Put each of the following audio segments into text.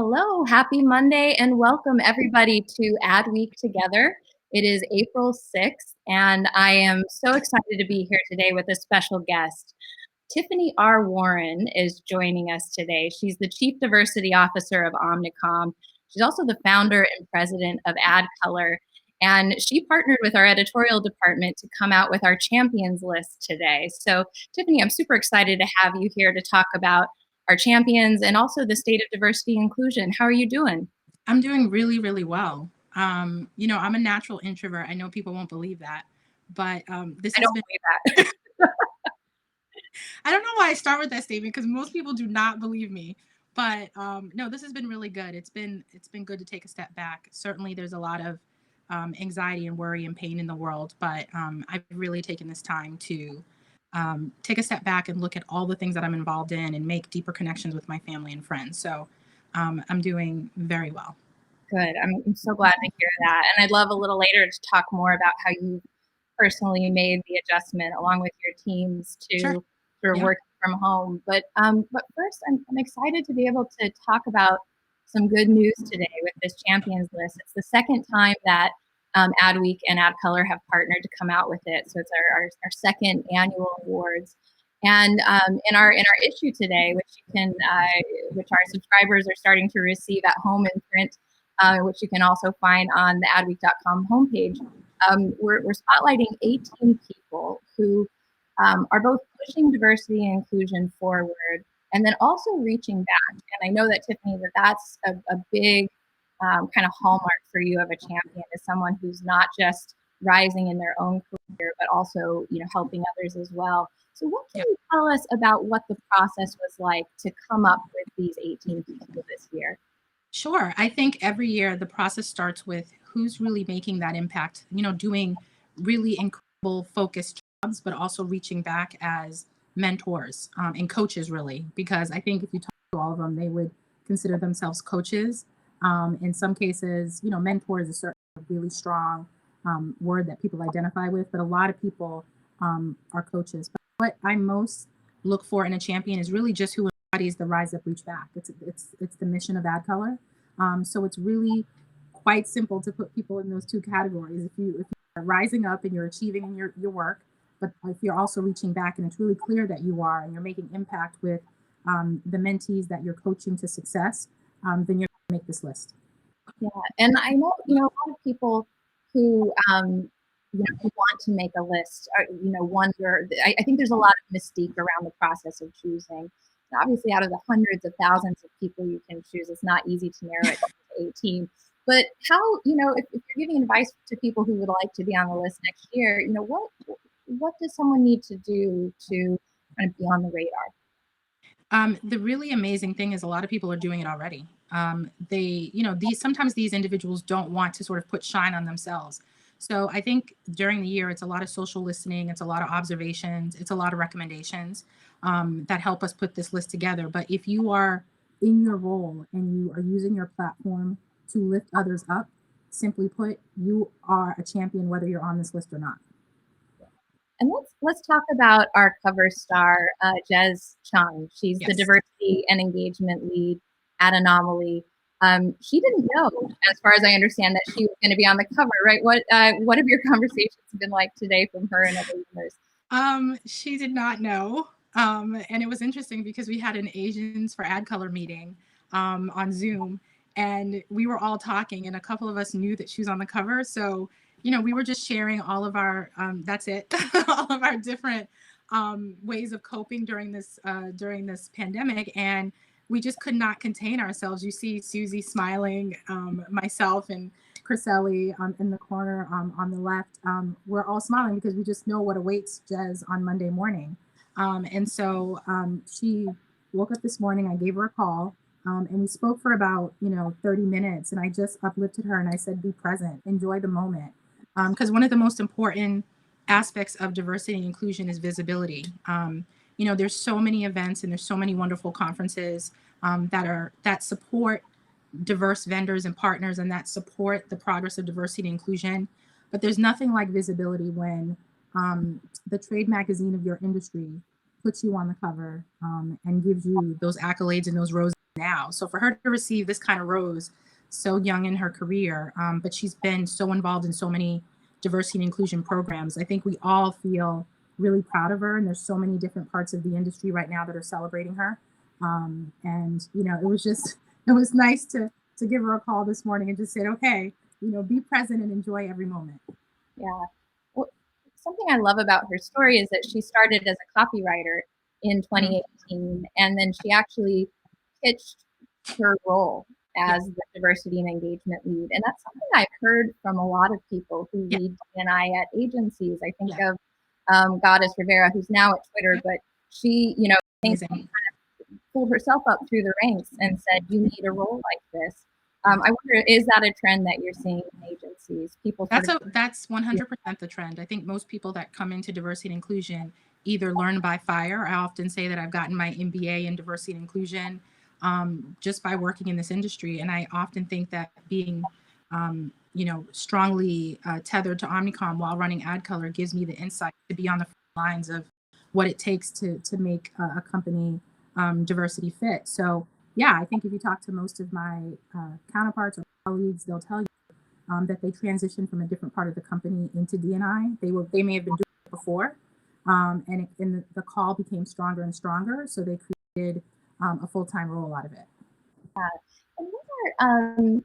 Hello, happy Monday, and welcome everybody to Adweek together. It is April 6th, and I am so excited to be here today with a special guest. Tiffany R. Warren is joining us today. She's the Chief Diversity Officer of Omnicom. She's also the founder and president of Adcolor, and she partnered with our editorial department to come out with our champions list today. So, Tiffany, I'm super excited to have you here to talk about our champions and also the state of diversity and inclusion. How are you doing? I'm doing really, really well. I'm a natural introvert. I know people won't believe that, but this I has don't been, believe that. I don't know why I start with that statement because most people do not believe me. But no, this has been really good. It's been good to take a step back. Certainly, there's a lot of anxiety and worry and pain in the world, but I've really taken this time to take a step back and look at all the things that I'm involved in and make deeper connections with my family and friends. So I'm doing very well. Good. I'm so glad to hear that. And I'd love a little later to talk more about how you personally made the adjustment along with your teams to Sure. sort of Yeah. working from home. But first, I'm excited to be able to talk about some good news today with this champions list. It's the second time that Adweek and Adcolor have partnered to come out with it. So it's our second annual awards. And in our issue today, which our subscribers are starting to receive at home in print, which you can also find on the adweek.com homepage. We're spotlighting 18 people who are both pushing diversity and inclusion forward and then also reaching back. And I know that, Tiffany, that's a big kind of hallmark for you of a champion, is someone who's not just rising in their own career, but also, helping others as well. So what can you tell us about what the process was like to come up with these 18 people this year? Sure. I think every year the process starts with who's really making that impact, doing really incredible focused jobs, but also reaching back as mentors and coaches, really, because I think if you talk to all of them, they would consider themselves coaches. In some cases, mentors is certainly a really strong word that people identify with, but a lot of people are coaches. But what I most look for in a champion is really just who embodies the rise up, reach back. It's the mission of Adcolor. So it's really quite simple to put people in those two categories. If you're rising up and you're achieving in your work, but if you're also reaching back and it's really clear that you are and you're making impact with the mentees that you're coaching to success, then you're going to make this list. Yeah, and I know, a lot of people who, who want to make a list, wonder. I think there's a lot of mystique around the process of choosing. And obviously, out of the hundreds of thousands of people you can choose, it's not easy to narrow it down to 18. But how, if you're giving advice to people who would like to be on the list next year, what does someone need to do to kind of be on the radar? The really amazing thing is a lot of people are doing it already. Sometimes these individuals don't want to sort of put shine on themselves. So I think during the year, it's a lot of social listening, it's a lot of observations, it's a lot of recommendations that help us put this list together. But if you are in your role and you are using your platform to lift others up, simply put, you are a champion whether you're on this list or not. And let's talk about our cover star, Jez Chung. She's the Yes. diversity and engagement lead at Anomaly. She didn't know, as far as I understand, that she was going to be on the cover, right? What have your conversations been like today from her and other members? She did not know. And it was interesting because we had an Asians for Adcolor meeting on Zoom, and we were all talking, and a couple of us knew that she was on the cover. So, we were just sharing all of our, that's it, all of our different ways of coping during this pandemic. And we just could not contain ourselves. You see Susie smiling, myself and Chriselli in the corner on the left. We're all smiling because we just know what awaits Jez on Monday morning. And so she woke up this morning, I gave her a call, and we spoke for about 30 minutes, and I just uplifted her and I said, be present, enjoy the moment. Because one of the most important aspects of diversity and inclusion is visibility. There's so many events and there's so many wonderful conferences that support diverse vendors and partners and that support the progress of diversity and inclusion. But there's nothing like visibility when the trade magazine of your industry puts you on the cover and gives you those accolades and those roses now. So for her to receive this kind of rose so young in her career, but she's been so involved in so many diversity and inclusion programs, I think we all feel really proud of her. And there's so many different parts of the industry right now that are celebrating her. And, you know, it was nice to give her a call this morning and just say, okay, you know, be present and enjoy every moment. Yeah. Well, something I love about her story is that she started as a copywriter in 2018, and then she actually pitched her role as the diversity and engagement lead. And that's something I've heard from a lot of people who lead D&I at agencies. I think of Goddess Rivera, who's now at Twitter, but she, you know, kind of pulled herself up through the ranks and said, you need a role like this. I wonder, is that a trend that you're seeing in agencies? People that's 100% the trend. I think most people that come into diversity and inclusion either learn by fire. I often say that I've gotten my MBA in diversity and inclusion just by working in this industry. And I often think that being, you know, strongly tethered to Omnicom while running Adcolor gives me the insight to be on the front lines of what it takes to make a company diversity fit. So yeah, I think if you talk to most of my counterparts or colleagues, they'll tell you that they transitioned from a different part of the company into D&I. They may have been doing it before, and the call became stronger and stronger. So they created a full-time role out of it. And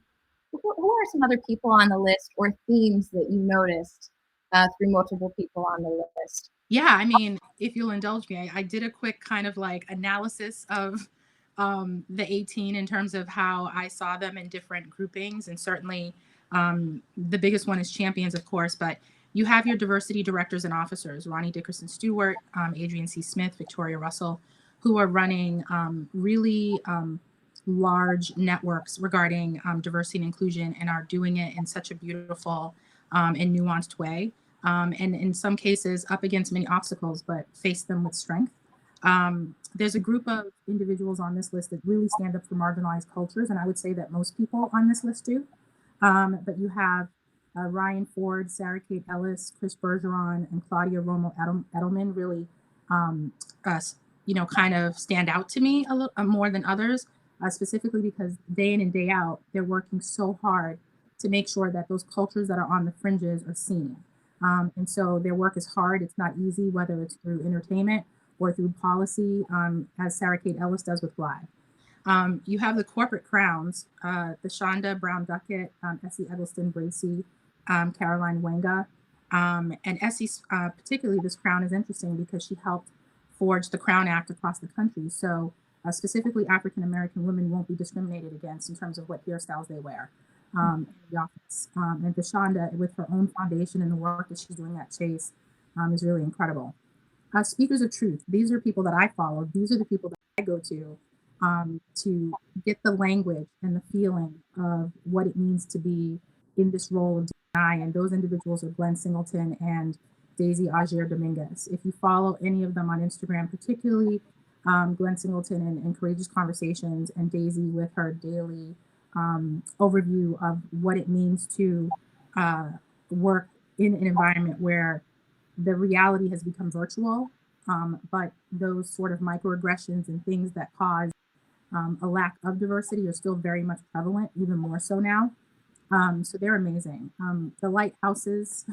who are some other people on the list or themes that you noticed through multiple people on the list? Yeah, I mean, if you'll indulge me, I did a quick kind of like analysis of the 18 in terms of how I saw them in different groupings. And certainly the biggest one is champions, of course, but you have your diversity directors and officers, Ronnie Dickerson Stewart, Adrian C. Smith, Victoria Russell, who are running really large networks regarding diversity and inclusion and are doing it in such a beautiful and nuanced way. And in some cases up against many obstacles, but face them with strength. There's a group of individuals on this list that really stand up for marginalized cultures, and I would say that most people on this list do. But you have Ryan Ford, Sarah Kate Ellis, Chris Bergeron, and Claudia Romo Edelman really, you know, kind of stand out to me a little more than others, specifically because day in and day out, they're working so hard to make sure that those cultures that are on the fringes are seen. And so their work is hard. It's not easy, whether it's through entertainment or through policy, as Sarah Kate Ellis does with Live. You have the corporate crowns, the Shonda Brown Duckett, Essie Eggleston Bracey, Caroline Wenga. And Essie, particularly this crown is interesting because she helped forge the Crown Act across the country. So specifically African-American women won't be discriminated against in terms of what hairstyles they wear. In the office. And Deshonda, with her own foundation and the work that she's doing at Chase, is really incredible. Speakers of Truth, these are people that I follow. These are the people that I go to get the language and the feeling of what it means to be in this role of D&I. And those individuals are Glenn Singleton and Daisy Agier Dominguez. If you follow any of them on Instagram, particularly Glenn Singleton and Courageous Conversations, and Daisy with her daily overview of what it means to work in an environment where the reality has become virtual, but those sort of microaggressions and things that cause a lack of diversity are still very much prevalent, even more so now. So they're amazing. The lighthouses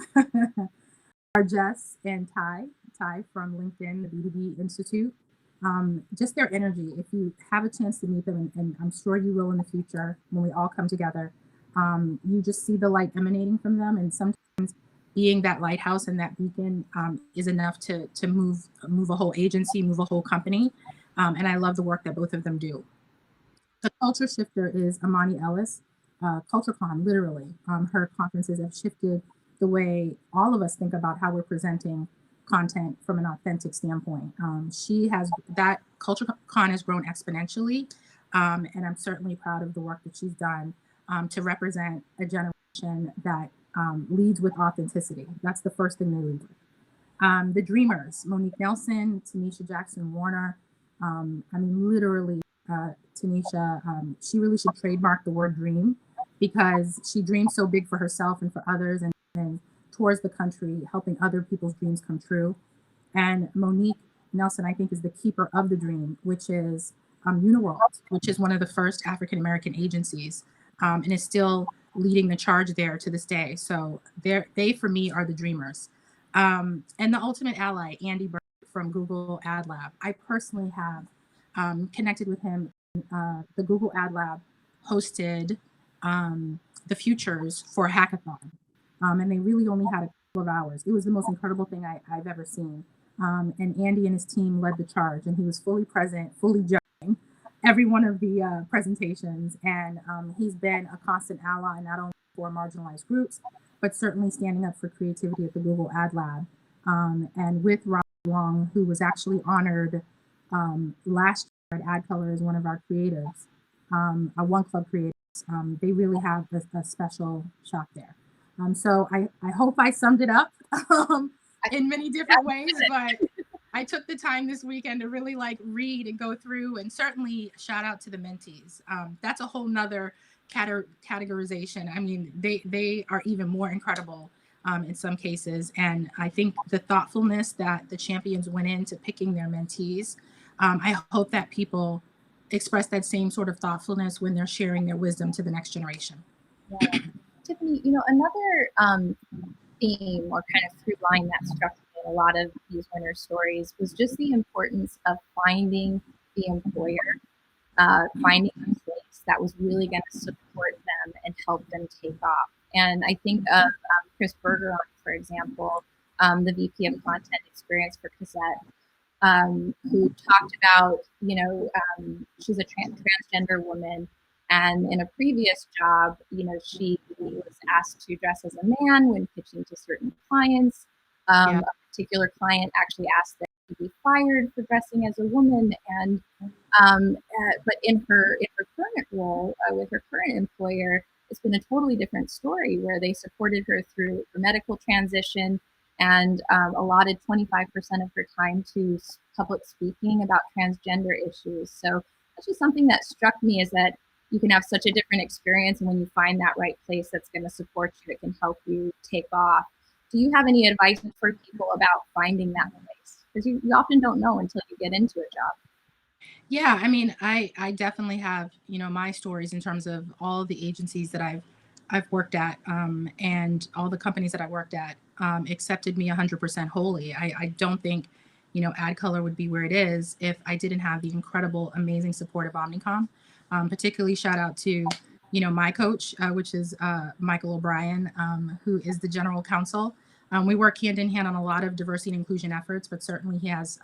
are Jess and Ty from LinkedIn, the B2B Institute. Just their energy. If you have a chance to meet them, and I'm sure you will in the future when we all come together, you just see the light emanating from them. And sometimes being that lighthouse and that beacon is enough to move a whole agency, move a whole company. And I love the work that both of them do. The culture shifter is Amani Ellis, CultureCon, literally. Her conferences have shifted the way all of us think about how we're presenting content from an authentic standpoint. That CultureCon has grown exponentially, and I'm certainly proud of the work that she's done to represent a generation that leads with authenticity. That's the first thing they lead with. The Dreamers, Monique Nelson, Tanisha Jackson Warner. I mean, literally, Tanisha, she really should trademark the word dream, because she dreams so big for herself and for others, and towards the country, helping other people's dreams come true. And Monique Nelson, I think, is the keeper of the dream, which is Uniworld, which is one of the first African-American agencies, and is still leading the charge there to this day. So they for me are the dreamers. And the ultimate ally, Andy Burke from Google Ad Lab. I personally have connected with him. The Google Ad Lab hosted the futures for a hackathon, and they really only had a couple of hours. It was the most incredible thing I've ever seen. And Andy and his team led the charge, and he was fully present, fully judging every one of the presentations. And he's been a constant ally, not only for marginalized groups, but certainly standing up for creativity at the Google Ad Lab. And with Rob Wong, who was actually honored last year at Adcolor as one of our creatives, our One Club creatives, they really have a special shot there. So I hope I summed it up in many different ways, but I took the time this weekend to really read and go through, and certainly shout out to the mentees. That's a whole nother categorization. I mean, they are even more incredible in some cases. And I think the thoughtfulness that the champions went into picking their mentees, I hope that people express that same sort of thoughtfulness when they're sharing their wisdom to the next generation. Yeah. Tiffany, another theme or kind of through line that struck me in a lot of these winner stories was just the importance of finding the employer, finding a place that was really going to support them and help them take off. And I think of Chris Bergeron, for example, the VP of Content Experience for Cassette, who talked about, she's a transgender woman. And in a previous job, she was asked to dress as a man when pitching to certain clients. A particular client actually asked that she be fired for dressing as a woman. And but in her current role with her current employer, it's been a totally different story where they supported her through her medical transition and allotted 25% of her time to public speaking about transgender issues. So that's just something that struck me, is that you can have such a different experience, and when you find that right place that's going to support you, it can help you take off. Do you have any advice for people about finding that place? Because you often don't know until you get into a job. Yeah, I mean, I definitely have, my stories in terms of all of the agencies that I've worked at, and all the companies that I worked at accepted me 100% wholly. I don't think, Adcolor would be where it is if I didn't have the incredible, amazing support of Omnicom. Particularly shout out to, my coach, which is Michael O'Brien, who is the general counsel. We work hand in hand on a lot of diversity and inclusion efforts, but certainly he has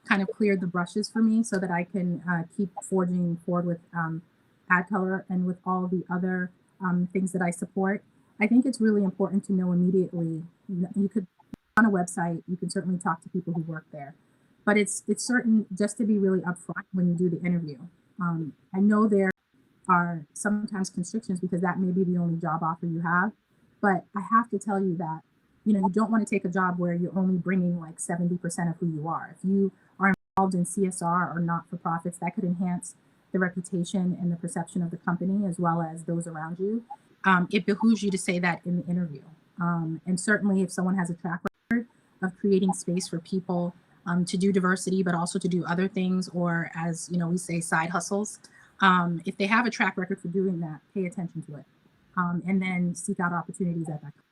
kind of cleared the brushes for me so that I can keep forging forward with Adcolor and with all the other things that I support. I think it's really important to know immediately. You could on a website, you can certainly talk to people who work there, but it's certain just to be really upfront when you do the interview. I know there are sometimes constrictions because that may be the only job offer you have, but I have to tell you that you don't want to take a job where you're only bringing 70% of who you are. If you are involved in CSR or not-for-profits, that could enhance the reputation and the perception of the company as well as those around you. It behooves you to say that in the interview. And certainly if someone has a track record of creating space for people to do diversity, but also to do other things, or as we say, side hustles. If they have a track record for doing that, pay attention to it, and then seek out opportunities at that company.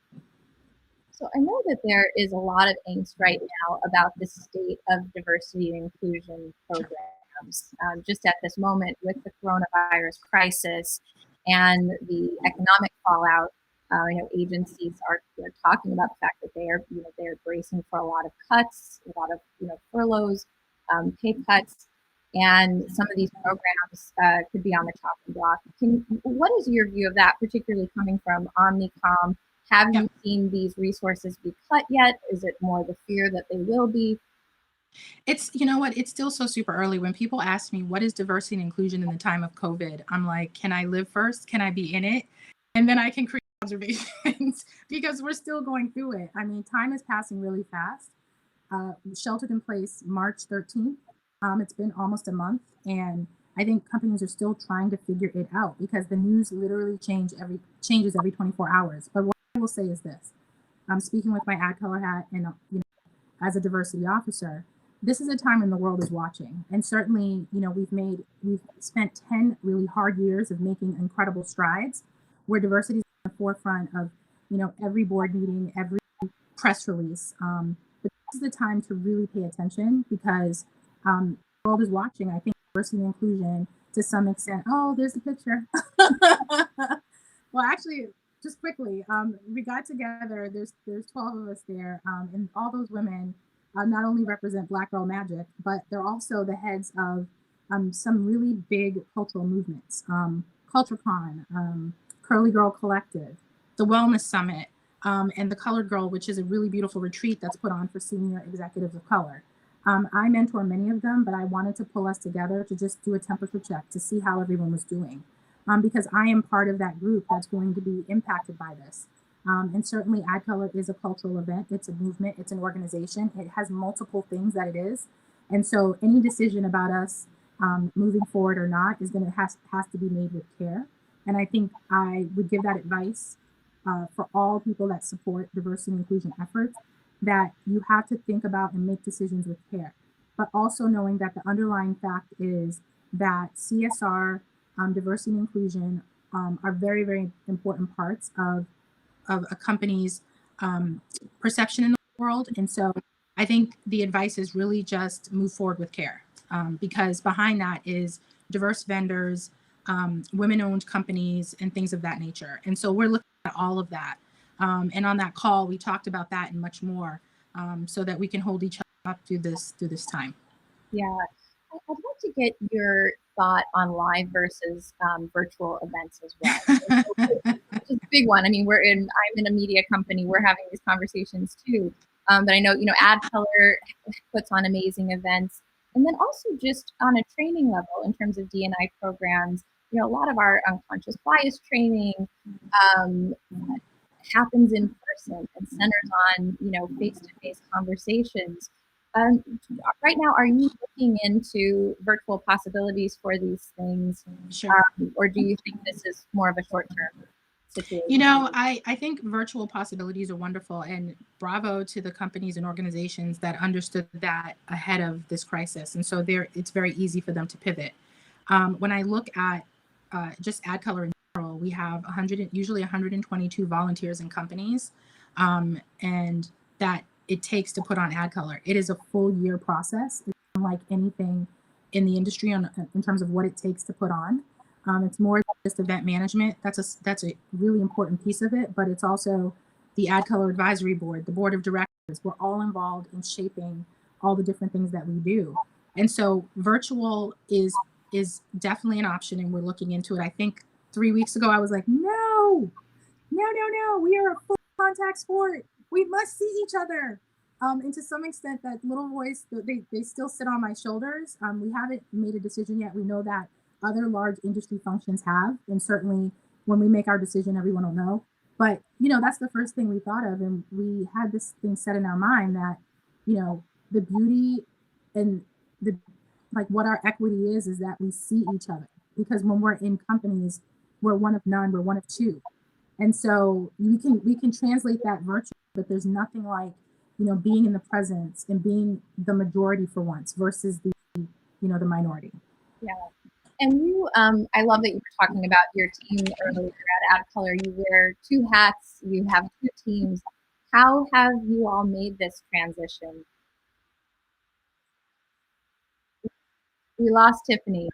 So I know that there is a lot of angst right now about the state of diversity and inclusion programs. Just at this moment with the coronavirus crisis and the economic fallout, agencies are talking about the fact that they're bracing for a lot of cuts, a lot of furloughs, pay cuts, and some of these programs could be on the chopping block. What is your view of that, particularly coming from Omnicom? Have you seen these resources be cut yet? Is it more the fear that they will be? It's, it's still so super early. When people ask me, what is diversity and inclusion in the time of COVID? I'm like, can I live first? Can I be in it? And then I can create observations because we're still going through it. I mean, time is passing really fast. Sheltered in place March 13th. It's been almost a month. And I think companies are still trying to figure it out because the news literally changes every 24 hours. But what I will say is this. I'm speaking with my Adcolor hat and, as a diversity officer, this is a time when the world is watching. And certainly, we've spent 10 really hard years of making incredible strides where diversity is at the forefront of, every board meeting, every press release. But this is the time to really pay attention because the world is watching. I think diversity and inclusion to some extent. Oh, there's the picture. Well, actually, just quickly, we got together. There's 12 of us there, and all those women not only represent Black Girl Magic, but they're also the heads of some really big cultural movements. CultureCon, Curly Girl Collective, the Wellness Summit, and the Colored Girl, which is a really beautiful retreat that's put on for senior executives of color. I mentor many of them, but I wanted to pull us together to just do a temperature check to see how everyone was doing. Because I am part of that group that's going to be impacted by this. And certainly Adcolor is a cultural event. It's a movement. It's an organization. It has multiple things that it is. And so any decision about us moving forward or not is going to has to be made with care. And I think I would give that advice for all people that support diversity and inclusion efforts, that you have to think about and make decisions with care, but also knowing that the underlying fact is that CSR, diversity and inclusion are very, very important parts of a company's perception in the world. And so I think the advice is really just move forward with care, because behind that is diverse vendors, women-owned companies, and things of that nature. And so we're looking at all of that. And on that call, we talked about that and much more, so that we can hold each other up through this time. Yeah, I'd love to get your thought on live versus virtual events as well. Which is a big one. I mean, I'm in a media company. We're having these conversations too. But I know, Adcolor puts on amazing events. And then also just on a training level in terms of D&I programs, a lot of our unconscious bias training happens in person and centers on, face-to-face conversations. Right now, are you looking into virtual possibilities for these things? Sure. Or do you think this is more of a short-term situation? I think virtual possibilities are wonderful, and bravo to the companies and organizations that understood that ahead of this crisis. And so it's very easy for them to pivot. When I look at just Adcolor in general, we have usually 122 volunteers and companies, and that it takes to put on Adcolor. It is a full year process. It's unlike anything in the industry in terms of what it takes to put on. It's more than just event management. That's a really important piece of it, but it's also the Adcolor Advisory Board, the Board of Directors. We're all involved in shaping all the different things that we do. And so virtual is definitely an option, and we're looking into it. I think 3 weeks ago, I was like, no, we are a full contact sport. We must see each other. And to some extent, that little voice, they still sit on my shoulders. We haven't made a decision yet. We know that other large industry functions have, and certainly when we make our decision, everyone will know. But that's the first thing we thought of, and we had this thing set in our mind that the beauty and the what our equity is that we see each other, because when we're in companies, we're one of none, we're one of two. And so we can translate that virtually, but there's nothing like being in the presence and being the majority for once versus the the minority. Yeah. And you, I love that you were talking about your team earlier at Adcolor. You wear two hats, you have two teams. How have you all made this transition? We lost Tiffany.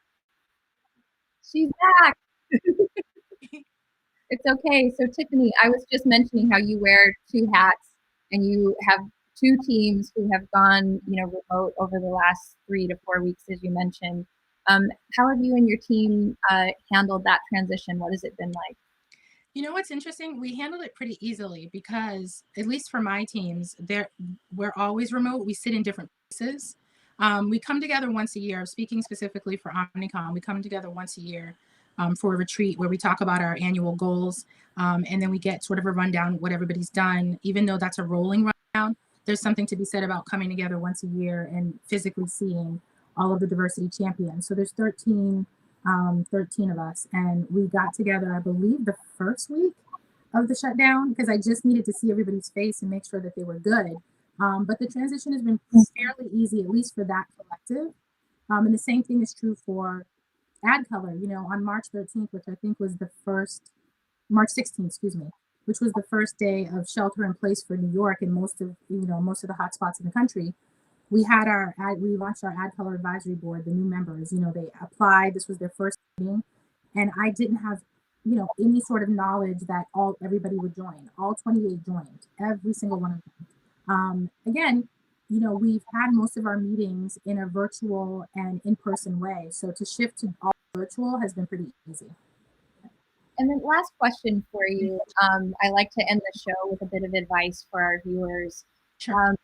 She's back. It's okay. So Tiffany, I was just mentioning how you wear two hats and you have two teams who have gone, remote over the last 3 to 4 weeks, as you mentioned. How have you and your team handled that transition? What has it been like? What's interesting? We handled it pretty easily because, at least for my teams, we're always remote. We sit in different places. We come together once a year. Speaking specifically for Omnicom, we come together once a year for a retreat where we talk about our annual goals, and then we get sort of a rundown of what everybody's done. Even though that's a rolling rundown, there's something to be said about coming together once a year and physically seeing all of the diversity champions. So there's 13 of us, and we got together, I believe, the first week of the shutdown, because I just needed to see everybody's face and make sure that they were good. But the transition has been fairly easy, at least for that collective. And the same thing is true for Adcolor. You know, on March 13th, which I think was the first, March 16th, excuse me, which was the first day of shelter in place for New York and most of the hotspots in the country. We launched our Adcolor advisory board. The new members, they applied. This was their first meeting, and I didn't have, any sort of knowledge that everybody would join. All 28 joined, every single one of them. Again, we've had most of our meetings in a virtual and in-person way. So to shift to all virtual has been pretty easy. And then last question for you. I like to end the show with a bit of advice for our viewers. Sure.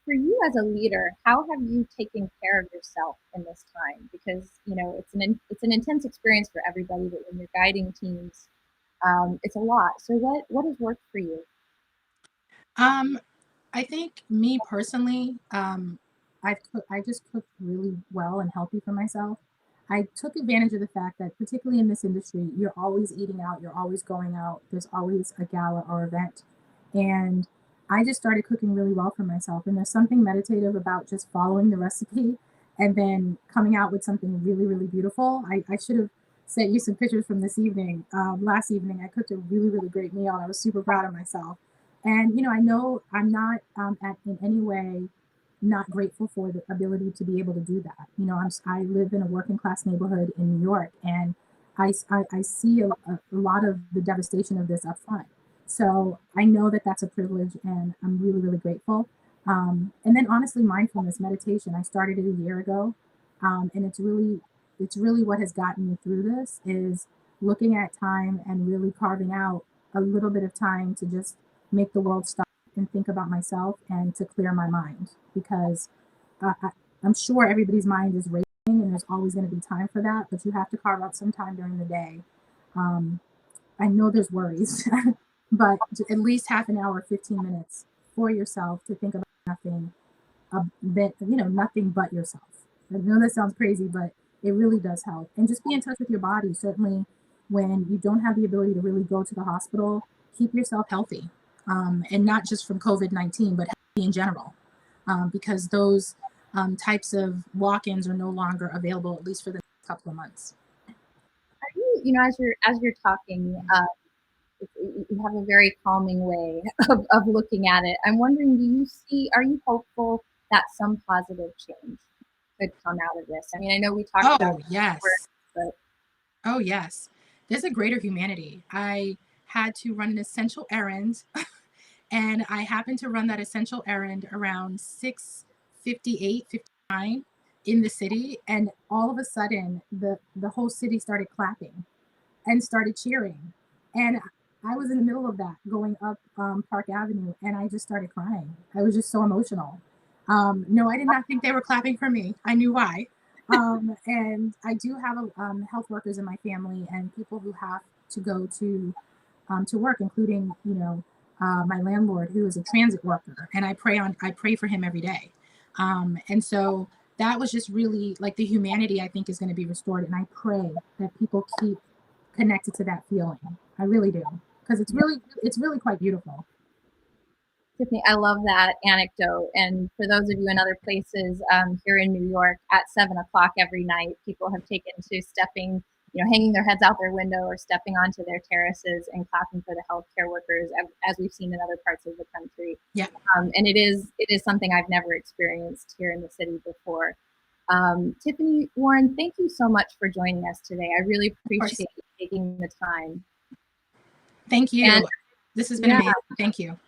For you as a leader, how have you taken care of yourself in this time? Because it's an intense experience for everybody, but when you're guiding teams, it's a lot. So what has worked for you? I think me personally, I just cooked really well and healthy for myself. I took advantage of the fact that, particularly in this industry, you're always eating out, you're always going out, there's always a gala or event. And I just started cooking really well for myself. And there's something meditative about just following the recipe and then coming out with something really, really beautiful. I should have sent you some pictures from this evening. Last evening, I cooked a really, really great meal. I was super proud of myself. And, I know I'm not in any way not grateful for the ability to be able to do that. I live in a working class neighborhood in New York, and I see a lot of the devastation of this up front. So I know that that's a privilege, and I'm really, really grateful. And then honestly, mindfulness meditation, I started it a year ago. And it's really what has gotten me through this is looking at time and really carving out a little bit of time to just make the world stop and think about myself and to clear my mind, because I'm sure everybody's mind is racing and there's always going to be time for that, but you have to carve out some time during the day. I know there's worries, but at least half an hour, 15 minutes for yourself to think about nothing, nothing but yourself. I know that sounds crazy, but it really does help. And just be in touch with your body. Certainly when you don't have the ability to really go to the hospital, keep yourself healthy. And not just from COVID-19, but healthy in general, because those types of walk-ins are no longer available, at least for the next couple of months. Are you, as you're talking, you have a very calming way of looking at it. I'm wondering, are you hopeful that some positive change could come out of this? I mean, I know we talked about yes. But oh yes, there's a greater humanity. I had to run an essential errand and I happened to run that essential errand around 6:58, 59 in the city, and all of a sudden the whole city started clapping and started cheering, and I was in the middle of that going up Park Avenue, and I just started crying. I was just so emotional. No, I did not think they were clapping for me. I knew why. And I do have health workers in my family and people who have to go to work, including my landlord, who is a transit worker, and I pray for him every day. And so that was just really like the humanity I think is going to be restored, and I pray that people keep connected to that feeling. I really do, because it's really quite beautiful. Tiffany, I love that anecdote. And for those of you in other places, here in New York, at 7:00 every night, people have taken to stepping, hanging their heads out their window or stepping onto their terraces and clapping for the healthcare workers, as we've seen in other parts of the country. Yeah. And it is something I've never experienced here in the city before. Tiffany Warren, thank you so much for joining us today. I really appreciate you taking the time. Thank you. And this has been amazing. Thank you.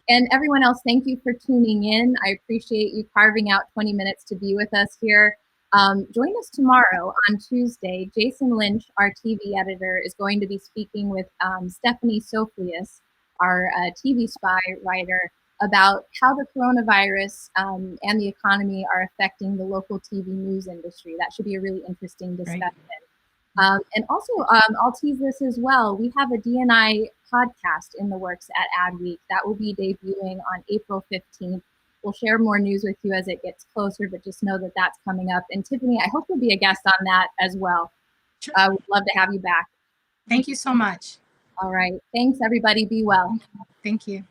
And everyone else, thank you for tuning in. I appreciate you carving out 20 minutes to be with us here. Join us tomorrow on Tuesday. Jason Lynch, our TV editor, is going to be speaking with Stephanie Soflius, our TV spy writer, about how the coronavirus and the economy are affecting the local TV news industry. That should be a really interesting discussion. Right. And also, I'll tease this as well. We have a D&I podcast in the works at Adweek that will be debuting on April 15th. We'll share more news with you as it gets closer, but just know that that's coming up. And Tiffany, I hope you'll be a guest on that as well. Sure. We'd love to have you back. Thank you so much. All right. Thanks, everybody. Be well. Thank you.